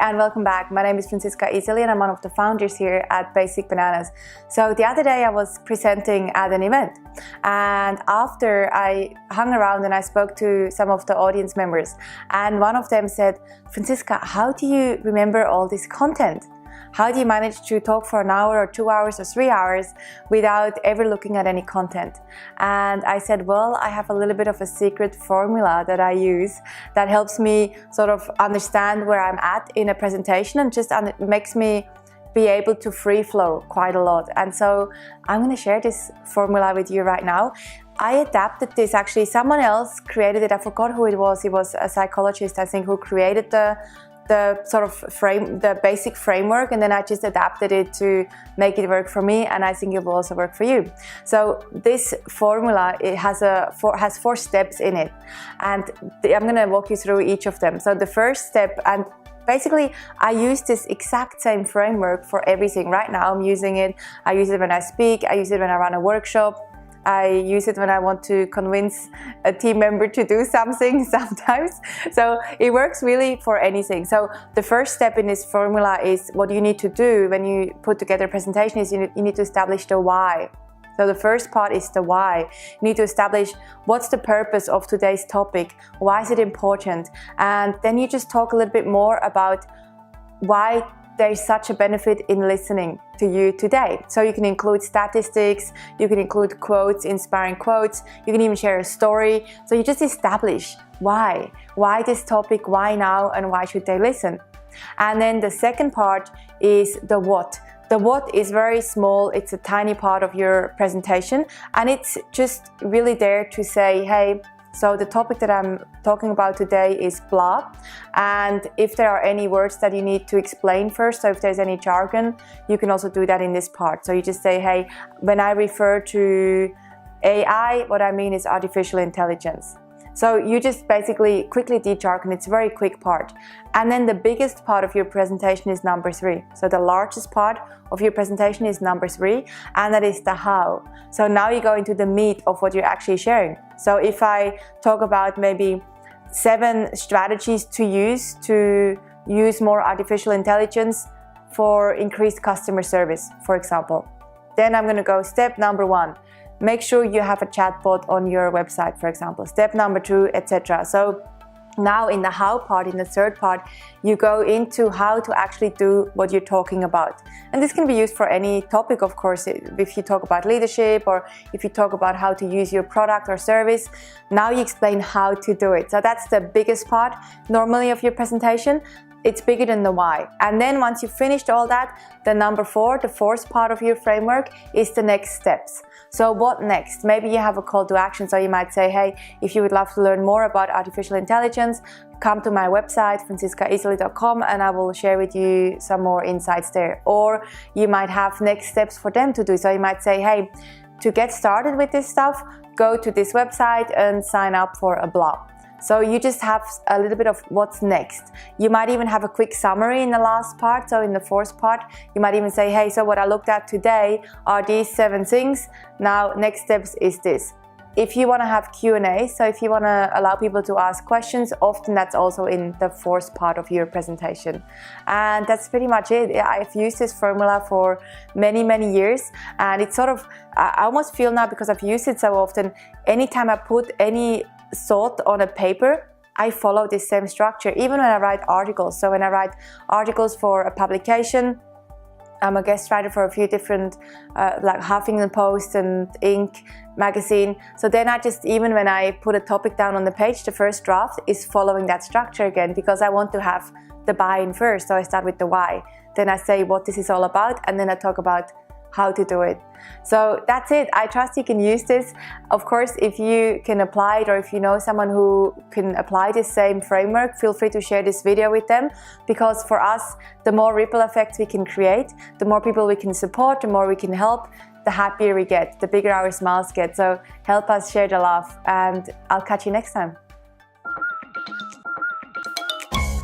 and welcome back. My name is Franziska Iseli and I'm one of the founders here at Basic Bananas. So the other day I was presenting at an event, and after I hung around and I spoke to some of the audience members, and one of them said, "Franziska, how do you remember all this content? How do you manage to talk for an hour or 2 hours or 3 hours without ever looking at any content?" And I said, well, I have a little bit of a secret formula that I use that helps me sort of understand where I'm at in a presentation and just makes me be able to free flow quite a lot. And so I'm going to share this formula with you right now. I adapted this, actually someone else created it. I forgot who it was. He was a psychologist, I think, who created the sort of the basic framework, and then I just adapted it to make it work for me, and I think it will also work for you. So this formula, it has four steps in it, and I'm going to walk you through each of them. So the first step, and basically I use this exact same framework for everything. Right now I'm using it. I use it when I speak, I use it when I run a workshop, I use it when I want to convince a team member to do something sometimes. So it works really for anything. So the first step in this formula is what you need to do when you put together a presentation is you need to establish the why. So the first part is the why. You need to establish what's the purpose of today's topic, why is it important, and then you just talk a little bit more about why there is such a benefit in listening to you today. So you can include statistics, you can include quotes, inspiring quotes, you can even share a story. So you just establish why this topic, why now, and why should they listen. And then the second part is the what. The what is very small, it's a tiny part of your presentation, and it's just really there to say, hey, so the topic that I'm talking about today is blah, and if there are any words that you need to explain first, so if there's any jargon, you can also do that in this part. So you just say, hey, when I refer to AI, what I mean is artificial intelligence. So you just basically quickly de-jargon, it's a very quick part. And then the biggest part of your presentation is number 3. So the largest part of your presentation is number 3, and that is the how. So now you go into the meat of what you're actually sharing. So if I talk about maybe 7 strategies to use more artificial intelligence for increased customer service, for example, then I'm going to go step number 1. Make sure you have a chatbot on your website, for example. Step number 2, etc. So now in the how part, in the third part, you go into how to actually do what you're talking about. And this can be used for any topic, of course. If you talk about leadership, or if you talk about how to use your product or service, now you explain how to do it. So that's the biggest part normally of your presentation. It's bigger than the why. And then once you've finished all that, the number 4, the fourth part of your framework, is the next steps. So what next? Maybe you have a call to action. So you might say, hey, if you would love to learn more about artificial intelligence, come to my website, franziskaiseli.com, and I will share with you some more insights there. Or you might have next steps for them to do. So you might say, hey, to get started with this stuff, go to this website and sign up for a blog. So you just have a little bit of what's next. You might even have a quick summary in the last part. So in the fourth part, you might even say, hey, so what I looked at today are these 7 things. Now, next steps is this. If you want to have Q&A, so if you want to allow people to ask questions, often that's also in the fourth part of your presentation. And that's pretty much it. I've used this formula for many, many years. And it's sort of, I almost feel now, because I've used it so often, anytime I put any thought on a paper, I follow this same structure, even when I write articles. So when I write articles for a publication, I'm a guest writer for a few different, like Huffington Post and Inc. magazine. So then I just, even when I put a topic down on the page, the first draft is following that structure again, because I want to have the buy-in first. So I start with the why. Then I say what this is all about, and then I talk about how to do it. So that's it. I trust you can use this. Of course, if you can apply it, or if you know someone who can apply this same framework, feel free to share this video with them, because for us, the more ripple effects we can create, the more people we can support, the more we can help, the happier we get, the bigger our smiles get. So help us share the love, and I'll catch you next time.